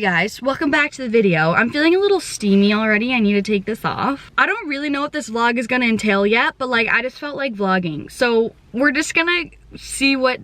guys, welcome back to the video. I'm feeling a little steamy already. I need to take this off. I don't really know what this vlog is gonna entail yet, but like I just felt like vlogging. So we're just gonna see what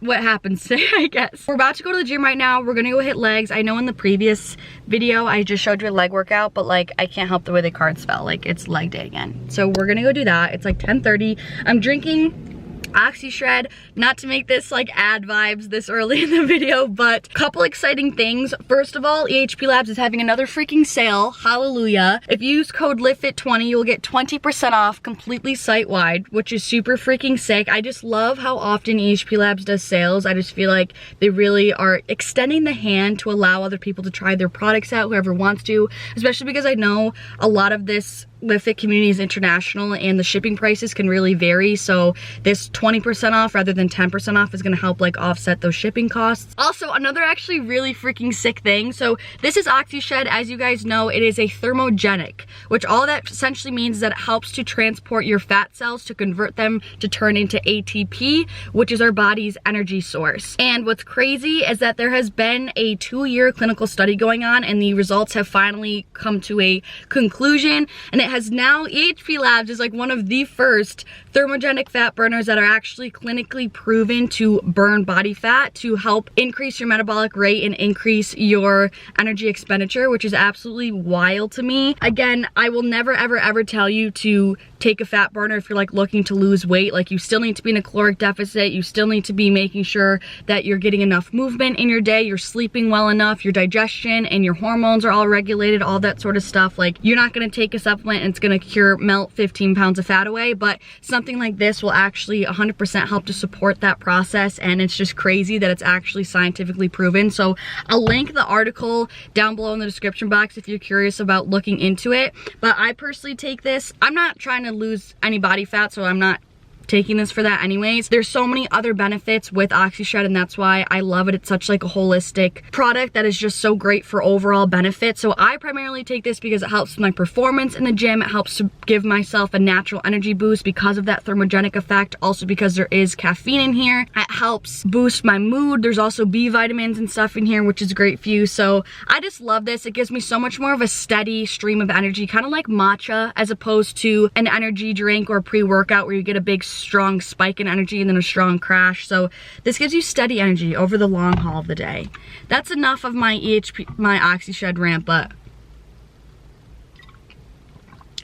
happens today, I guess. We're about to go to the gym right now. We're gonna go hit legs. I know in the previous video I just showed you a leg workout, but like I can't help the way the cards fell. Like it's leg day again. So we're gonna go do that. It's like 10:30. I'm drinking Oxyshred, not to make this like ad vibes this early in the video, but a couple exciting things. First of all, EHPLABS is having another freaking sale. Hallelujah. If you use code LIFTFIT20, you'll get 20% off completely site-wide, which is super freaking sick. I just love how often EHPLABS does sales. I just feel like they really are extending the hand to allow other people to try their products out, whoever wants to, especially because I know a lot of this LiftFit community is international and the shipping prices can really vary, so this 20% off rather than 10% off is going to help like offset those shipping costs. Also, another actually really freaking sick thing, so this is Oxyshred. As you guys know, it is a thermogenic, which all that essentially means is that it helps to transport your fat cells to convert them to turn into ATP, which is our body's energy source. And what's crazy is that there has been a 2-year clinical study going on and the results have finally come to a conclusion, and it has now, EHPLABS is like one of the first thermogenic fat burners that are actually clinically proven to burn body fat to help increase your metabolic rate and increase your energy expenditure, which is absolutely wild to me. Again, I will never ever tell you to take a fat burner if you're like looking to lose weight. Like, you still need to be in a caloric deficit. You still need to be making sure that you're getting enough movement in your day, you're sleeping well enough, your digestion and your hormones are all regulated, all that sort of stuff. Like, you're not gonna take a supplement and it's gonna melt 15 pounds of fat away, but something like this will actually 100% help to support that process, and it's just crazy that it's actually scientifically proven. So I'll link the article down below in the description box if you're curious about looking into it. But I personally take this. I'm not trying to lose any body fat, so I'm not taking this for that anyways. There's so many other benefits with Oxyshred, and that's why I love it. It's such like a holistic product that is just so great for overall benefit. So I primarily take this because it helps with my performance in the gym. It helps to give myself a natural energy boost because of that thermogenic effect. Also because there is caffeine in here, it helps boost my mood. There's also B vitamins and stuff in here, which is great for you. So I just love this. It gives me so much more of a steady stream of energy, kind of like matcha, as opposed to an energy drink or pre-workout where you get a big strong spike in energy and then a strong crash. So this gives you steady energy over the long haul of the day. That's enough of my Oxyshred rant, but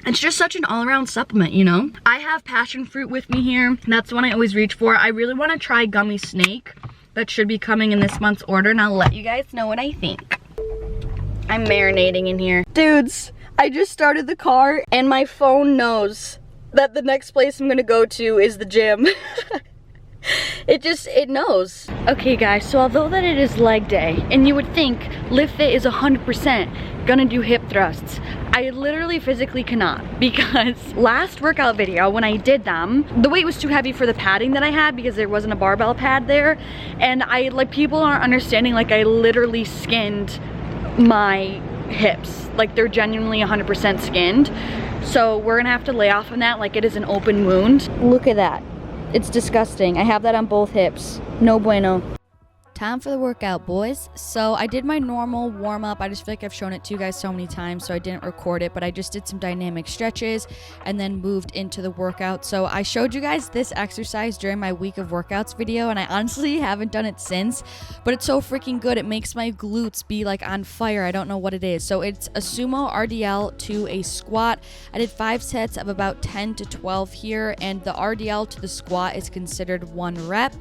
it's just such an all-around supplement, you know? I have passion fruit with me here. That's the one I always reach for. I really want to try gummy snake. That should be coming in this month's order, and I'll let you guys know what I think. I'm marinating in here. Dudes, I just started the car and my phone knows that the next place I'm gonna go to is the gym. It knows. Okay guys, so although that it is leg day, and you would think LiftFit is 100% gonna do hip thrusts, I literally physically cannot, because last workout video when I did them, the weight was too heavy for the padding that I had because there wasn't a barbell pad there, and people aren't understanding, like I literally skinned my hips. Like they're genuinely 100% skinned. So we're gonna have to lay off on that like it is an open wound. Look at that. It's disgusting. I have that on both hips. No bueno. Time for the workout, boys. So I did my normal warm-up. I just feel like I've shown it to you guys so many times, so I didn't record it, but I just did some dynamic stretches and then moved into the workout. So I showed you guys this exercise during my week of workouts video, and I honestly haven't done it since, but it's so freaking good. It makes my glutes be like on fire. I don't know what it is. So it's a sumo RDL to a squat. I did 5 sets of about 10 to 12 here, and the RDL to the squat is considered 1 rep.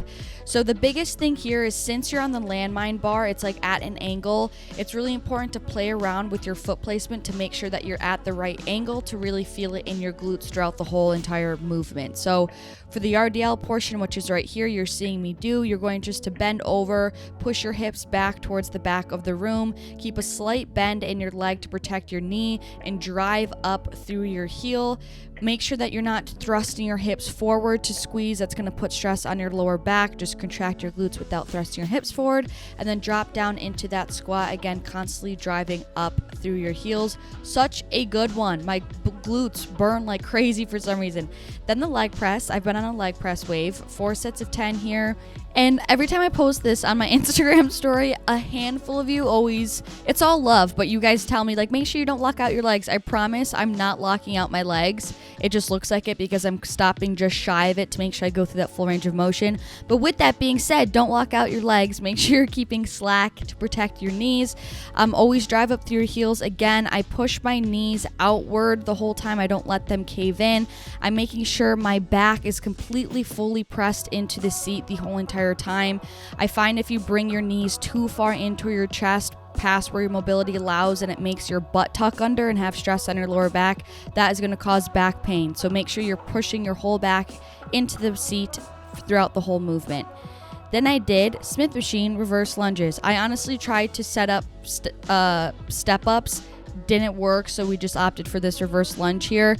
So the biggest thing here is, since you're on the landmine bar, it's like at an angle, it's really important to play around with your foot placement to make sure that you're at the right angle to really feel it in your glutes throughout the whole entire movement. So for the RDL portion, which is right here, you're seeing me do, you're going just to bend over, push your hips back towards the back of the room, keep a slight bend in your leg to protect your knee, and drive up through your heel. Make sure that you're not thrusting your hips forward to squeeze. That's going to put stress on your lower back. Just contract your glutes without thrusting your hips forward, and then drop down into that squat again, constantly driving up through your heels. Such a good one. My glutes burn like crazy for some reason. Then the leg press. I've been on a leg press wave. 4 sets of 10 here, And every time I post this on my Instagram story, a handful of you always, it's all love, but you guys tell me like, make sure you don't lock out your legs. I promise I'm not locking out my legs. It just looks like it because I'm stopping just shy of it to make sure I go through that full range of motion. But with that being said, don't lock out your legs. Make sure you're keeping slack to protect your knees. Always drive up through your heels. Again, I push my knees outward the whole time. I don't let them cave in. I'm making sure my back is completely fully pressed into the seat the whole entire time. I find if you bring your knees too far into your chest, past where your mobility allows, and it makes your butt tuck under and have stress on your lower back, that is going to cause back pain. So make sure you're pushing your whole back into the seat throughout the whole movement. Then I did Smith machine reverse lunges. I honestly tried to set up step ups, didn't work, so we just opted for this reverse lunge here.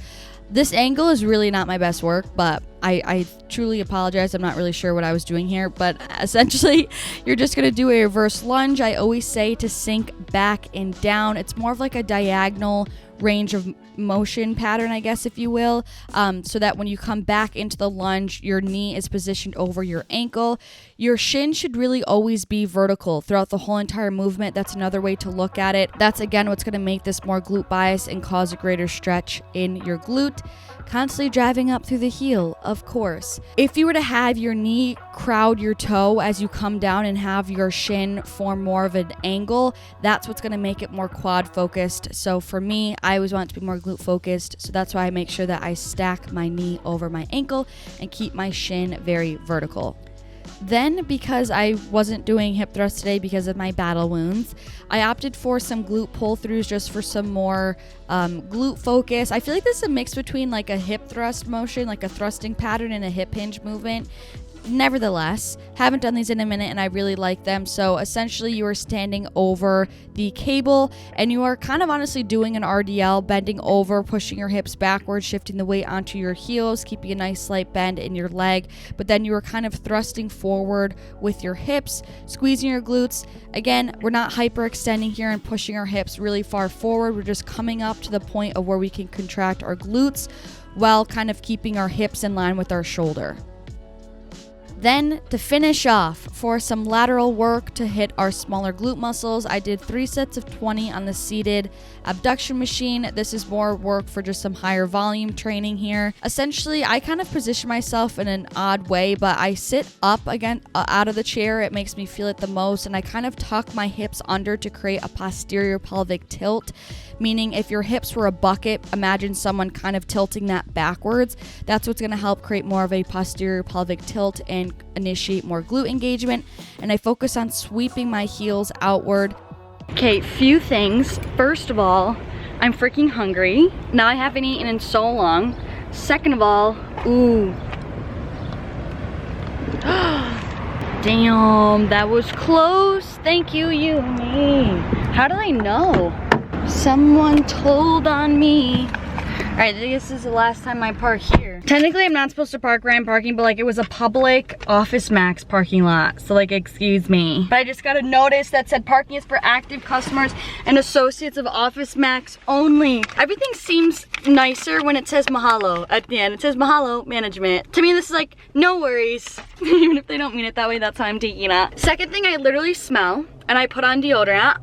This angle is really not my best work, but I truly apologize. I'm not really sure what I was doing here, but essentially you're just going to do a reverse lunge. I always say to sink back and down. It's more of like a diagonal range of motion pattern, I guess, if you will, so that when you come back into the lunge, your knee is positioned over your ankle. Your shin should really always be vertical throughout the whole entire movement. That's another way to look at it. That's, again, what's going to make this more glute bias and cause a greater stretch in your glute. Constantly driving up through the heel, of course. If you were to have your knee crowd your toe as you come down and have your shin form more of an angle, that's what's going to make it more quad focused. So for me, I always want it to be more glute focused. So that's why I make sure that I stack my knee over my ankle and keep my shin very vertical. Then, because I wasn't doing hip thrusts today because of my battle wounds, I opted for some glute pull-throughs just for some more glute focus. I feel like this is a mix between like a hip thrust motion, like a thrusting pattern, and a hip hinge movement. Nevertheless, haven't done these in a minute and I really like them. So essentially you are standing over the cable and you are kind of honestly doing an RDL, bending over, pushing your hips backwards, shifting the weight onto your heels, keeping a nice slight bend in your leg, but then you are kind of thrusting forward with your hips, squeezing your glutes. Again, we're not hyperextending here and pushing our hips really far forward. We're just coming up to the point of where we can contract our glutes while kind of keeping our hips in line with our shoulder. Then to finish off, for some lateral work to hit our smaller glute muscles, I did 3 sets of 20 on the seated abduction machine. This is more work for just some higher volume training here. Essentially, I kind of position myself in an odd way, but I sit up again out of the chair. It makes me feel it the most, and I kind of tuck my hips under to create a posterior pelvic tilt. Meaning if your hips were a bucket, imagine someone kind of tilting that backwards. That's what's going to help create more of a posterior pelvic tilt and initiate more glute engagement. And I focus on sweeping my heels outward. Okay, few things. First of all, I'm freaking hungry. Now I haven't eaten in so long. Second of all, ooh. Damn, that was close. Thank you, you and me. How did I know? Someone told on me. Alright, this is the last time I park here. Technically, I'm not supposed to park where I'm parking, but like it was a public Office Max parking lot. So like, excuse me. But I just got a notice that said parking is for active customers and associates of Office Max only. Everything seems nicer when it says mahalo at the end. It says mahalo management. To me, this is like, no worries. Even if they don't mean it that way, that's how I'm taking it. Second thing, I literally smell and I put on deodorant.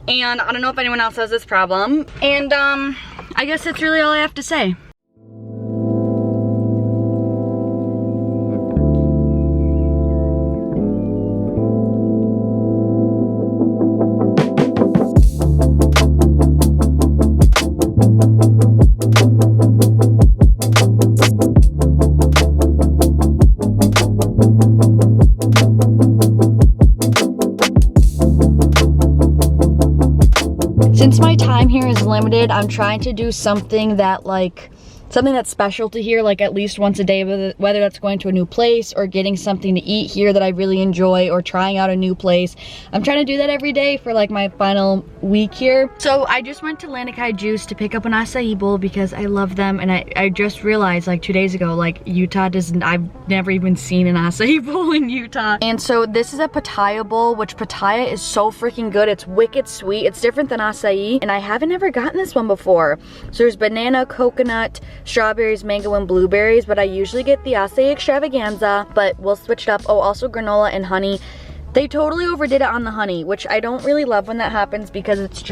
And I don't know if anyone else has this problem. And I guess that's really all I have to say. Since my time here is limited, I'm trying to do something that something that's special to here, like at least once a day, whether that's going to a new place or getting something to eat here that I really enjoy or trying out a new place. I'm trying to do that every day for like my final week here. So I just went to Acai Juice to pick up an acai bowl because I love them, and I just realized like 2 days ago, like Utah doesn't, I've never even seen an acai bowl in Utah. And so this is a pitaya bowl, which pitaya is so freaking good. It's wicked sweet. It's different than acai, and I haven't ever gotten this one before. So there's banana, coconut, strawberries, mango, and blueberries, but I usually get the acai extravaganza, but we'll switch it up. Oh, also granola and honey. They totally overdid it on the honey, which I don't really love when that happens because it's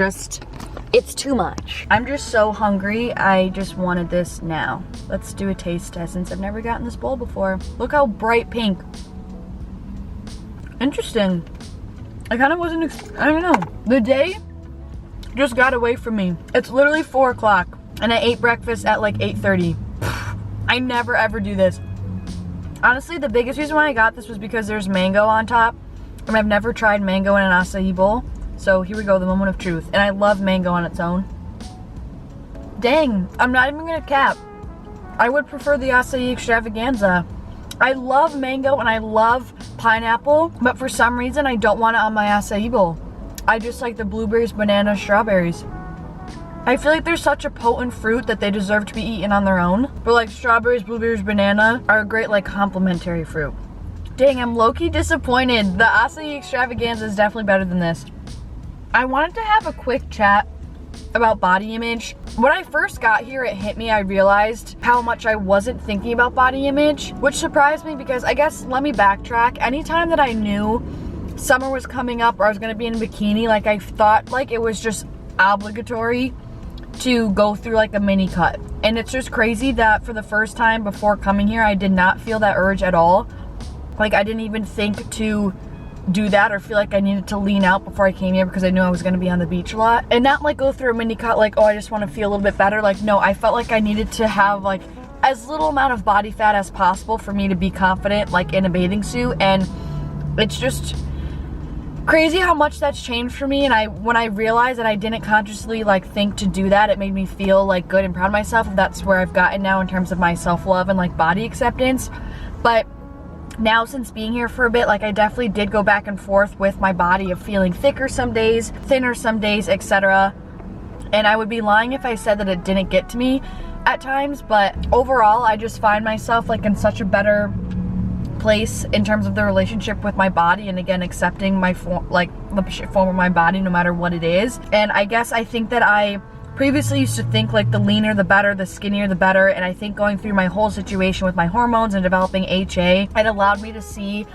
too much. I'm just so hungry. I just wanted this now. Let's do a taste test since I've never gotten this bowl before. Look how bright pink. Interesting. I kind of wasn't, I don't know. The day just got away from me. It's literally 4 o'clock and I ate breakfast at like 8:30. I never ever do this. Honestly, the biggest reason why I got this was because there's mango on top. And I've never tried mango in an acai bowl. So here we go, the moment of truth. And I love mango on its own. Dang, I'm not even gonna cap. I would prefer the acai extravaganza. I love mango and I love pineapple, but for some reason I don't want it on my acai bowl. I just like the blueberries, banana, strawberries. I feel like they're such a potent fruit that they deserve to be eaten on their own. But like strawberries, blueberries, banana are a great like complementary fruit. Dang, I'm low-key disappointed. The acai extravaganza is definitely better than this. I wanted to have a quick chat about body image. When I first got here, it hit me, I realized how much I wasn't thinking about body image, which surprised me because I guess, let me backtrack. Anytime that I knew summer was coming up or I was gonna be in a bikini, like I thought like it was just obligatory to go through like a mini cut. And it's just crazy that for the first time before coming here, I did not feel that urge at all. Like I didn't even think to do that or feel like I needed to lean out before I came here because I knew I was going to be on the beach a lot. And not like go through a mini cut like, oh, I just want to feel a little bit better. Like, no, I felt like I needed to have like as little amount of body fat as possible for me to be confident like in a bathing suit. And it's just crazy how much that's changed for me. And when I realized that I didn't consciously like think to do that, it made me feel like good and proud of myself. That's where I've gotten now in terms of my self-love and like body acceptance. But now since being here for a bit, like I definitely did go back and forth with my body of feeling thicker some days, thinner some days, etc. And I would be lying if I said that it didn't get to me at times, but overall I just find myself like in such a better place in terms of the relationship with my body, and again accepting my form, like the form of my body no matter what it is. And I guess I think that I previously used to think like the leaner the better, the skinnier the better, and I think going through my whole situation with my hormones and developing HA, it allowed me to see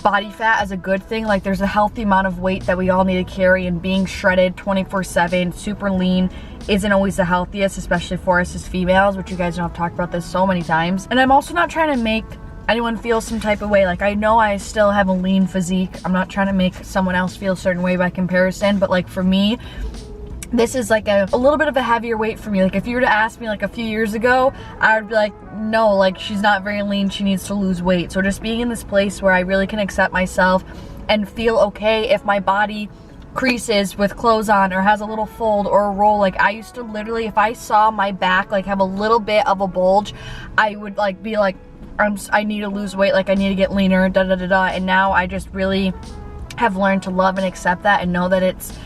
body fat as a good thing. Like there's a healthy amount of weight that we all need to carry, and being shredded 24/7, super lean isn't always the healthiest, especially for us as females, which you guys know I've talked about this so many times. And I'm also not trying to make anyone feel some type of way. Like I know I still have a lean physique. I'm not trying to make someone else feel a certain way by comparison, but like for me, this is like a little bit of a heavier weight for me. Like if you were to ask me like a few years ago, I would be like, no, like she's not very lean, she needs to lose weight. So just being in this place where I really can accept myself and feel okay if my body creases with clothes on or has a little fold or a roll. Like I used to literally, if I saw my back like have a little bit of a bulge, I would like be like, I need to lose weight, like I need to get leaner, da da da da. And now I just really have learned to love and accept that and know that it's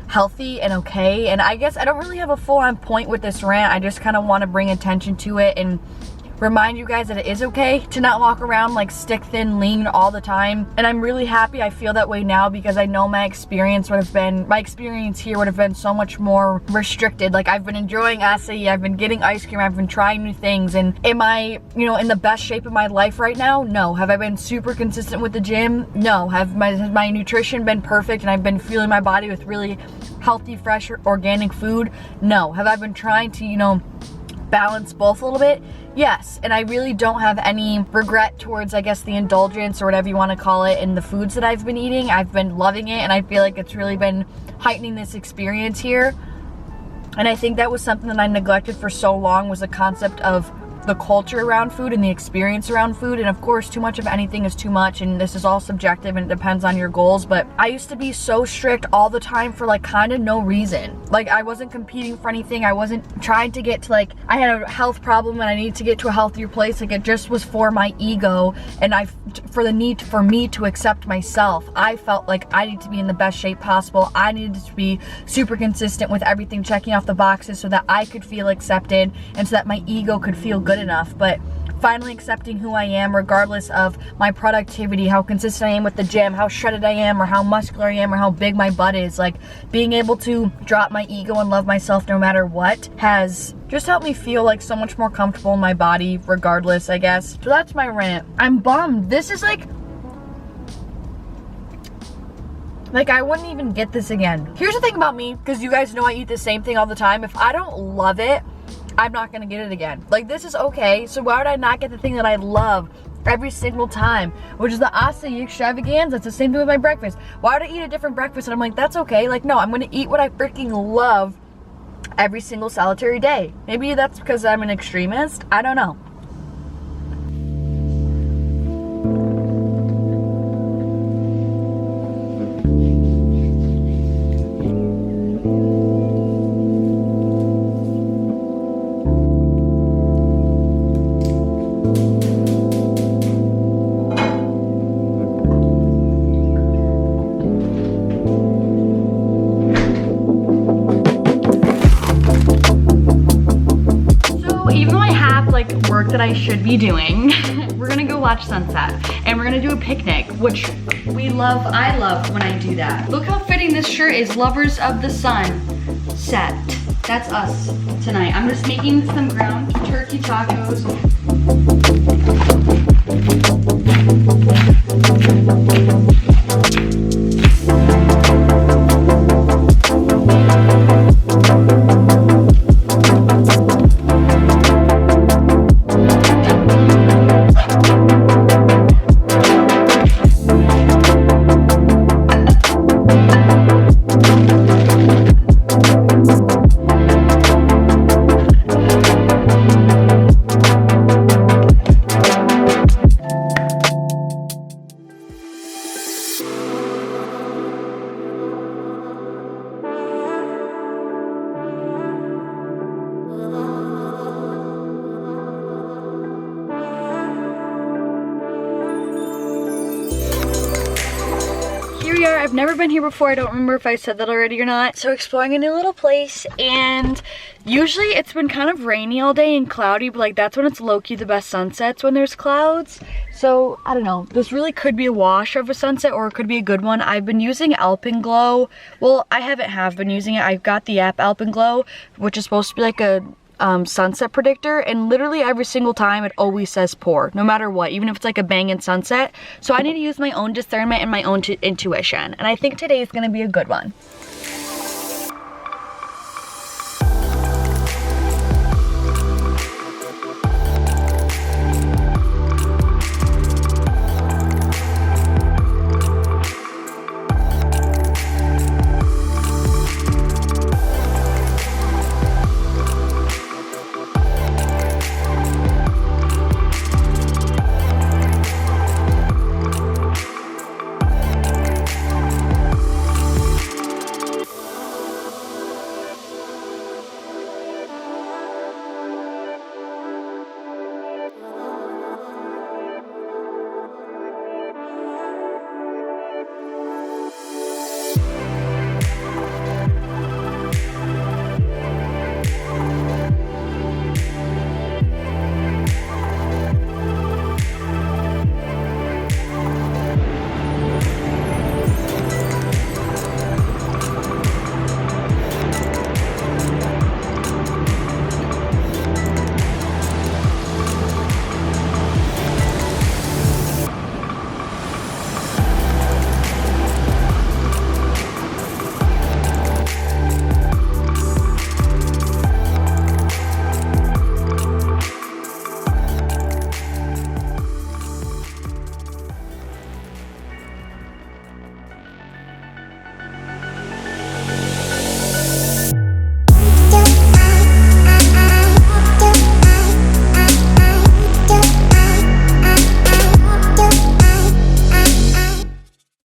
healthy and okay. And I guess I don't really have a full-on point with this rant. I just kind of want to bring attention to it and remind you guys that it is okay to not walk around like stick thin lean all the time. And I'm really happy I feel that way now because I know my experience here would have been so much more restricted. Like I've been enjoying acai, I've been getting ice cream, I've been trying new things. And am I, in the best shape of my life right now? No. Have I been super consistent with the gym? No. Has my nutrition been perfect and I've been fueling my body with really healthy, fresh, organic food? No. Have I been trying to, balance both a little bit? Yes. And I really don't have any regret towards, I guess, the indulgence or whatever you want to call it in the foods that I've been eating. I've been loving it, and I feel like it's really been heightening this experience here. And I think that was something that I neglected for so long, was the concept of the culture around food and the experience around food. And of course, too much of anything is too much, and this is all subjective and it depends on your goals. But I used to be so strict all the time for like kind of no reason. Like I wasn't competing for anything. I wasn't trying to get to like, I had a health problem and I needed to get to a healthier place. Like it just was for my ego and for the need for me to accept myself. I felt like I need to be in the best shape possible. I needed to be super consistent with everything, checking off the boxes so that I could feel accepted and so that my ego could feel good enough. But finally accepting who I am regardless of my productivity, how consistent I am with the gym, how shredded I am, or how muscular I am, or how big my butt is. Like, being able to drop my ego and love myself no matter what has just helped me feel like so much more comfortable in my body regardless, I guess. So that's my rant. I'm bummed. This is like I wouldn't even get this again. Here's the thing about me, because you guys know I eat the same thing all the time. If I don't love it, I'm not gonna get it again. Like, this is okay, so why would I not get the thing that I love every single time, which is the acai extravaganza? It's the same thing with my breakfast. Why would I eat a different breakfast? And I'm like, that's okay. Like, no, I'm gonna eat what I freaking love every single solitary day. Maybe that's because I'm an extremist. I don't know. Work that I should be doing. We're gonna go watch sunset and we're gonna do a picnic, which I love when I do that. Look how fitting this shirt is. Lovers of the sun set. That's us tonight. I'm just making some ground turkey tacos. I've never been here before. I don't remember if I said that already or not. So exploring a new little place, and usually it's been kind of rainy all day and cloudy, but like that's when it's low-key the best sunsets, when there's clouds. So I don't know, this really could be a wash of a sunset or it could be a good one. I've been using Alpenglow. Well, I have been using it. I've got the app Alpenglow, which is supposed to be like a sunset predictor, and literally every single time it always says poor, no matter what, even if it's like a banging sunset. So I need to use my own discernment and my own intuition, and I think today is going to be a good one.